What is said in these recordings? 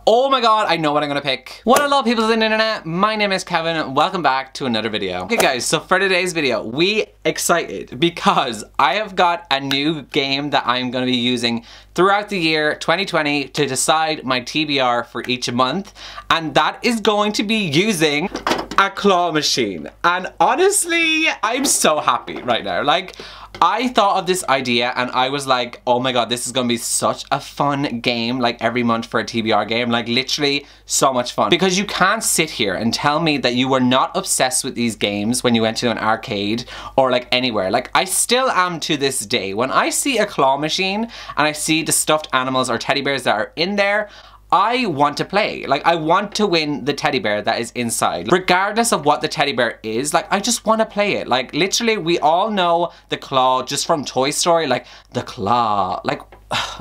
Oh my god, I know what I'm gonna pick. What up, people on the internet? My name is Kevin. Welcome back to another video. Okay guys, so for today's video, we excited because I have got a new game that I'm gonna be using throughout the year 2020 to decide my TBR for each month, and that is going to be using a claw machine. And honestly, I'm so happy right now. Like, I thought of this idea and I was like, oh my god, this is gonna be such a fun game, like every month for a TBR game, like literally so much fun. Because you can't sit here and tell me that you were not obsessed with these games when you went to an arcade or like anywhere. Like, I still am to this day. When I see a claw machine and I see the stuffed animals or teddy bears that are in there, I want to play. Like, I want to win the teddy bear that is inside. Regardless of what the teddy bear is, like, I just want to play it. Like, literally, we all know the claw just from Toy Story. Like, the claw. Like,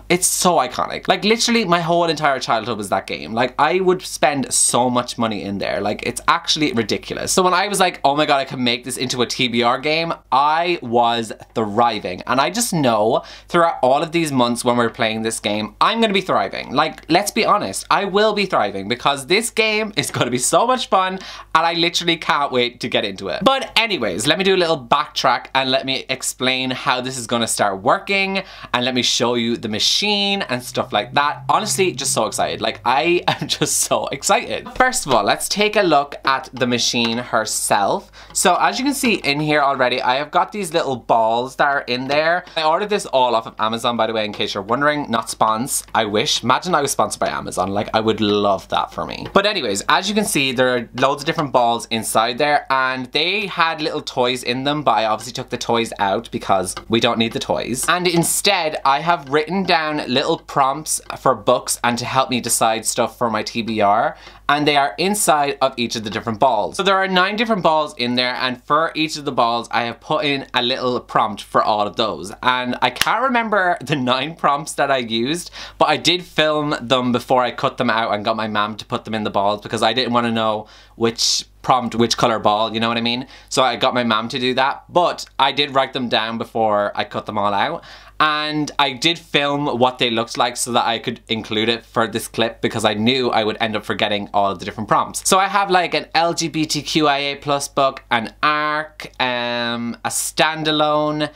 it's so iconic. Like, literally, my whole entire childhood was that game. Like, I would spend so much money in there. Like, it's actually ridiculous. So when I was like, oh my god, I can make this into a TBR game, I was thriving. And I just know throughout all of these months when we're playing this game, I'm gonna be thriving. Like, let's be honest, I will be thriving because this game is gonna be so much fun and I literally can't wait to get into it. But anyways, let me do a little backtrack and let me explain how this is gonna start working, and let me show you the machine and stuff like that. Honestly, just so excited. Like, I am just so excited. First of all, let's take a look at the machine herself. So as you can see in here already, I have got these little balls that are in there. I ordered this all off of Amazon, by the way, in case you're wondering. Not spons. I wish. Imagine I was sponsored by Amazon. Like, I would love that for me. But anyways, as you can see, there are loads of different balls inside there, and they had little toys in them, but I obviously took the toys out because we don't need the toys. And instead, I have written down little prompts for books and to help me decide stuff for my TBR, and they are inside of each of the different balls. So there are 9 different balls in there, and for each of the balls I have put in a little prompt for all of those. And I can't remember the 9 prompts that I used, but I did film them before I cut them out and got my mom to put them in the balls because I didn't want to know which prompt, which color ball, you know what I mean? So I got my mom to do that, but I did write them down before I cut them all out. And I did film what they looked like so that I could include it for this clip because I knew I would end up forgetting all of the different prompts. So I have like an LGBTQIA+ book, an ARC, a standalone,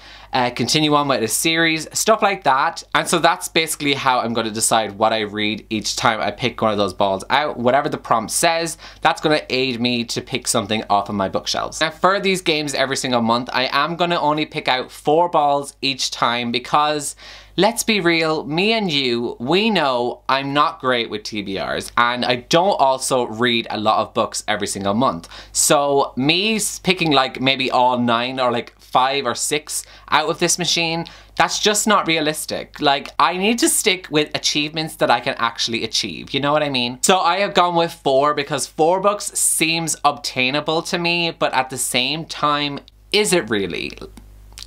continue on with a series, stuff like that. And so that's basically how I'm going to decide what I read each time I pick one of those balls out. Whatever the prompt says, that's going to aid me to pick something off of my bookshelves. Now for these games every single month, I am going to only pick out 4 balls each time because, let's be real, me and you, we know I'm not great with TBRs, and I don't also read a lot of books every single month. So me picking like maybe all 9 or like 5 or 6 out of this machine, that's just not realistic. Like, I need to stick with achievements that I can actually achieve, you know what I mean? So I have gone with 4 because 4 books seems obtainable to me, but at the same time, is it really?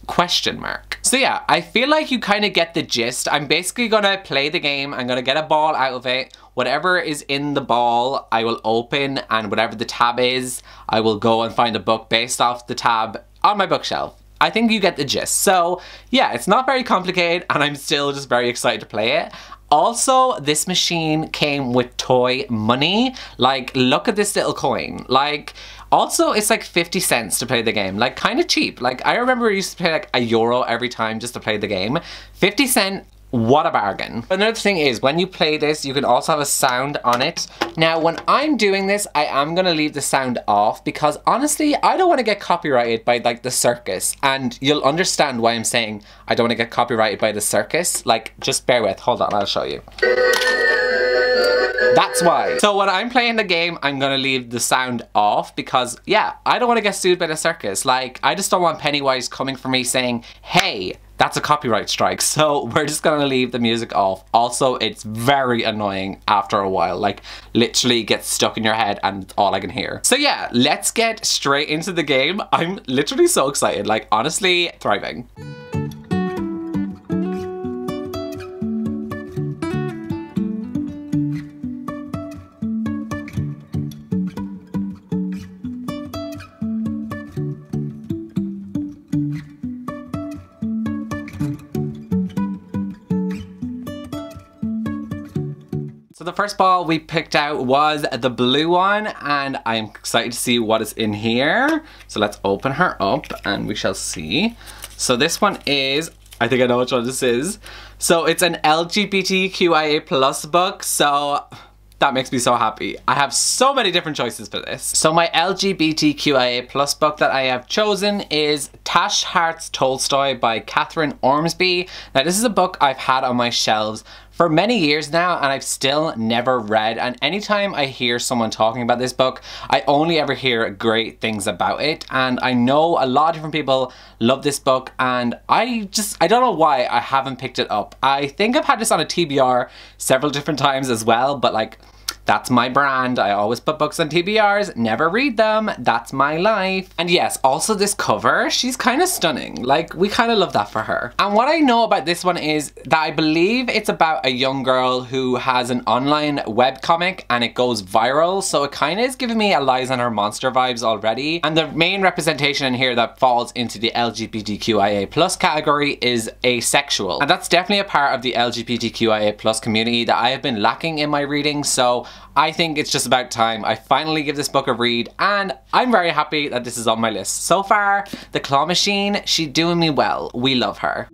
Question mark. So yeah, I feel like you kind of get the gist. I'm basically gonna play the game. I'm gonna get a ball out of it. Whatever is in the ball, I will open, and whatever the tab is, I will go and find a book based off the tab on my bookshelf. I think you get the gist. So yeah, it's not very complicated, and I'm still just very excited to play it. Also, this machine came with toy money. Like, look at this little coin. Like, also, it's like 50 cents to play the game. Like, kind of cheap. Like, I remember I used to pay like €1 every time just to play the game. 50 cents, what a bargain. Another thing is, when you play this, you can also have a sound on it. Now, when I'm doing this, I am gonna leave the sound off because honestly, I don't want to get copyrighted by like the circus. And you'll understand why I'm saying I don't want to get copyrighted by the circus. Like, just bear with, hold on, I'll show you. That's why. So when I'm playing the game, I'm gonna leave the sound off because, yeah, I don't want to get sued by the circus. Like, I just don't want Pennywise coming for me saying, hey, that's a copyright strike. So we're just gonna leave the music off. Also, it's very annoying after a while. Like, literally gets stuck in your head and it's all I can hear. So yeah, let's get straight into the game. I'm literally so excited. Like, honestly, thriving. the first ball we picked out was the blue one, and I'm excited to see what is in here. So let's open her up and we shall see. So this one is, I think I know which one this is. So it's an LGBTQIA plus book, so that makes me so happy. I have so many different choices for this. So my LGBTQIA plus book that I have chosen is Tash Hart's Tolstoy by Catherine Ormsby. Now this is a book I've had on my shelves for many years now, and I've still never read, and anytime I hear someone talking about this book, I only ever hear great things about it, and I know a lot of different people love this book, and I don't know why I haven't picked it up. I think I've had this on a TBR several different times as well, but like, that's my brand. I always put books on TBRs, never read them. That's my life. And yes, also this cover, she's kind of stunning. Like, we kind of love that for her. And what I know about this one is that I believe it's about a young girl who has an online webcomic and it goes viral. So it kind of is giving me Eliza and her monster vibes already. And the main representation in here that falls into the LGBTQIA plus category is asexual. And that's definitely a part of the LGBTQIA plus community that I have been lacking in my reading. So I think it's just about time I finally give this book a read, and I'm very happy that this is on my list. So far, The Claw Machine, she's doing me well. We love her.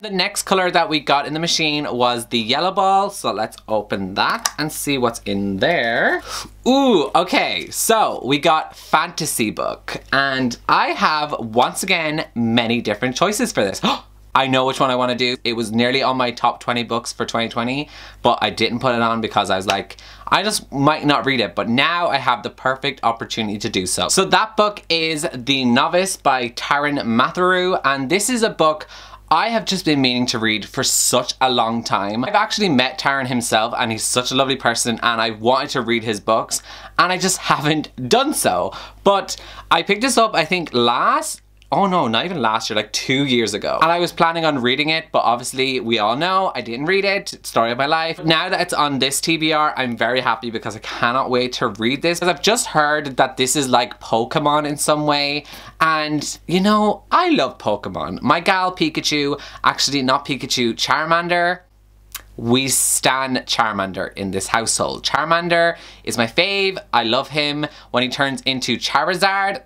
The next color that we got in the machine was the yellow ball, so let's open that and see what's in there. Ooh, okay, so we got fantasy book, and I have, once again, many different choices for this. I know which one I want to do. It was nearly on my top 20 books for 2020, but I didn't put it on because I was like, I just might not read it, but now I have the perfect opportunity to do so. So that book is The Novice by Taran Matharu, and this is a book I have just been meaning to read for such a long time. I've actually met Taran himself, and he's such a lovely person, and I wanted to read his books and I just haven't done so. But I picked this up, I think oh no, not even last year, like 2 years ago. And I was planning on reading it, but obviously we all know I didn't read it. Story of my life. Now that it's on this TBR, I'm very happy because I cannot wait to read this. Because I've just heard that this is like Pokemon in some way. And you know, I love Pokemon. My gal Pikachu, actually not Pikachu, Charmander. We stan Charmander in this household. Charmander is my fave. I love him. When he turns into Charizard,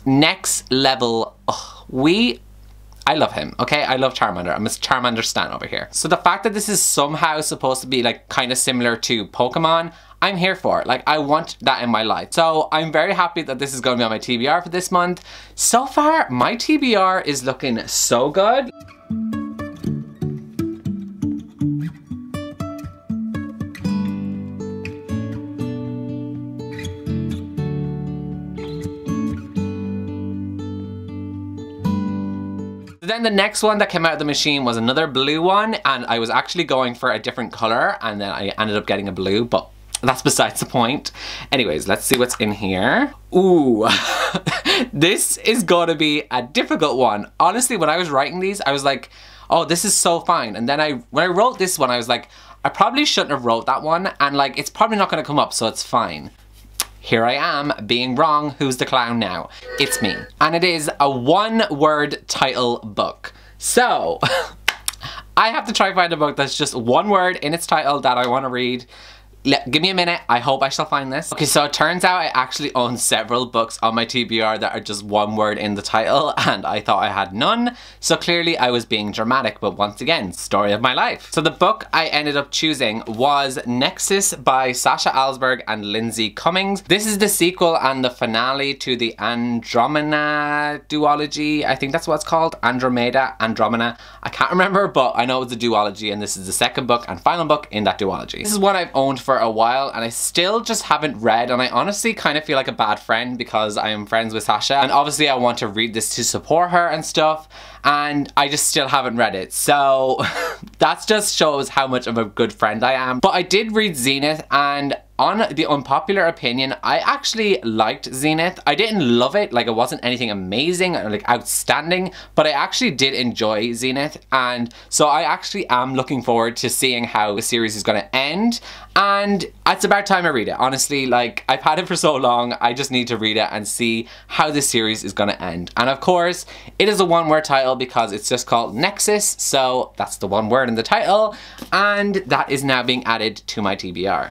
next level. I love him, okay? I love Charmander. I'm a Charmander stan over here. So the fact that this is somehow supposed to be like kind of similar to Pokemon, I'm here for it. Like, I want that in my life. So I'm very happy that this is going to be on my TBR for this month. So far, my TBR is looking so good. Then the next one that came out of the machine was another blue one, and I was actually going for a different color, and then I ended up getting a blue, but that's besides the point. Anyways, let's see what's in here. Ooh, this is gonna be a difficult one. Honestly, when I was writing these, I was like, oh, this is so fine. And then when I wrote this one, I was like, I probably shouldn't have wrote that one, and like, it's probably not gonna come up, so it's fine. Here I am, being wrong. Who's the clown now? It's me. And it is a one-word title book. So, I have to try to find a book that's just one word in its title that I want to read. Give me a minute, I hope I shall find this. Okay, so it turns out I actually own several books on my TBR that are just one word in the title, and I thought I had none, so clearly I was being dramatic, but once again, story of my life. So the book I ended up choosing was Nexus by Sasha Alsberg and Lindsay Cummings. This is the sequel and the finale to the Andromeda duology. I think that's what it's called, Andromeda. I can't remember, but I know it's a duology, and this is the second book and final book in that duology. This is one I've owned for a while, and I still just haven't read, and I honestly kind of feel like a bad friend because I am friends with Sasha, and obviously I want to read this to support her and stuff, and I just still haven't read it. So that just shows how much of a good friend I am. But I did read Zenith, and on the unpopular opinion, I actually liked Zenith. I didn't love it, like it wasn't anything amazing or like outstanding, but I actually did enjoy Zenith, and so I actually am looking forward to seeing how the series is going to end, and it's about time I read it. Honestly, like I've had it for so long, I just need to read it and see how this series is going to end. And of course, it is a one-word title because it's just called Nexus, so that's the one word in the title, and that is now being added to my TBR.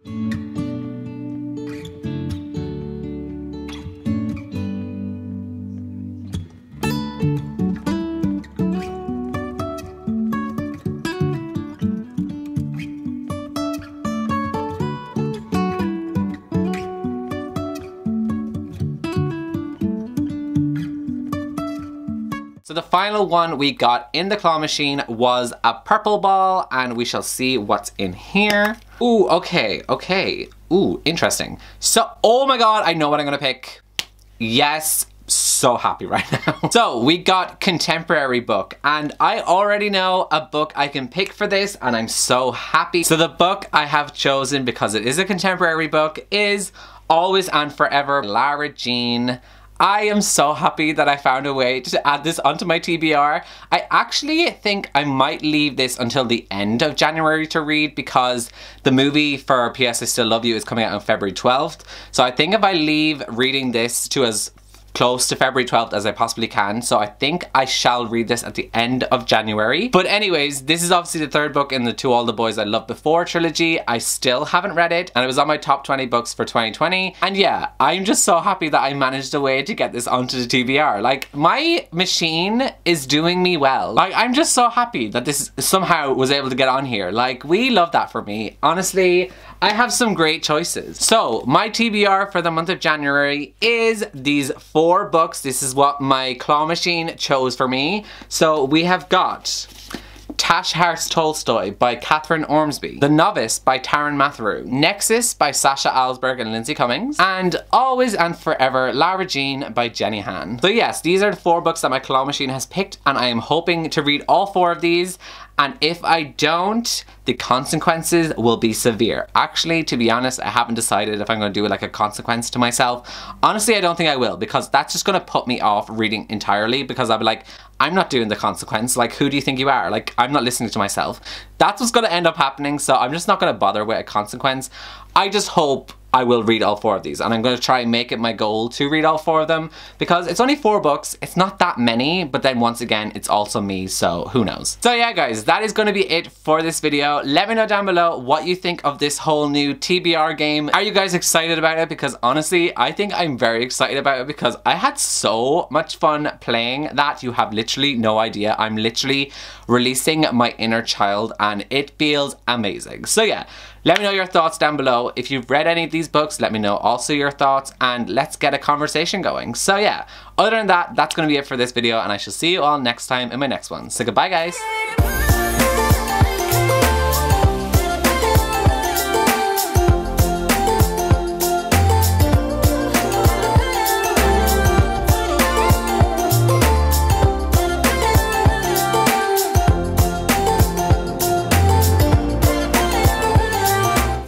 So the final one we got in the claw machine was a purple ball, and we shall see what's in here. Ooh, okay. Ooh, interesting. So, oh my god, I know what I'm gonna pick. Yes, so happy right now. So we got contemporary book, and I already know a book I can pick for this, and I'm so happy. So the book I have chosen, because it is a contemporary book, is Always and Forever, Lara Jean. I am so happy that I found a way to add this onto my TBR. I actually think I might leave this until the end of January to read, because the movie for P.S. I Still Love You is coming out on February 12th. So I think if I leave reading this to as close to February 12th as I possibly can, so I think I shall read this at the end of January. But anyways, this is obviously the third book in the To All the Boys I Loved Before trilogy. I still haven't read it, and it was on my top 20 books for 2020. And yeah, I'm just so happy that I managed a way to get this onto the TBR. Like, my machine is doing me well. Like, I'm just so happy that this somehow was able to get on here. Like, we love that for me. Honestly, I have some great choices. So my TBR for the month of January is these 4 books. This is what my claw machine chose for me. So we have got Tash Hart's Tolstoy by Catherine Ormsby, The Novice by Taryn Matheru, Nexus by Sasha Alsberg and Lindsay Cummings, and Always and Forever, Lara Jean by Jenny Han. So yes, these are the 4 books that my claw machine has picked, and I am hoping to read all 4 of these. And if I don't, the consequences will be severe. Actually, to be honest, I haven't decided if I'm going to do like a consequence to myself. Honestly, I don't think I will, because that's just going to put me off reading entirely, because I'll be like, I'm not doing the consequence. Like, who do you think you are? Like, I'm not listening to myself. That's what's going to end up happening, so I'm just not going to bother with a consequence. I just hope I will read all 4 of these, and I'm going to try and make it my goal to read all 4 of them, because it's only 4 books, it's not that many, but then once again, it's also me, so who knows. So yeah guys, that is going to be it for this video. Let me know down below what you think of this whole new TBR game. Are you guys excited about it? Because honestly, I think I'm very excited about it, because I had so much fun playing that you have literally no idea. I'm literally releasing my inner child, and it feels amazing. So yeah, let me know your thoughts down below. If you've read any of these books, let me know also your thoughts, and let's get a conversation going. So yeah, other than that, that's going to be it for this video, and I shall see you all next time in my next one. So goodbye guys!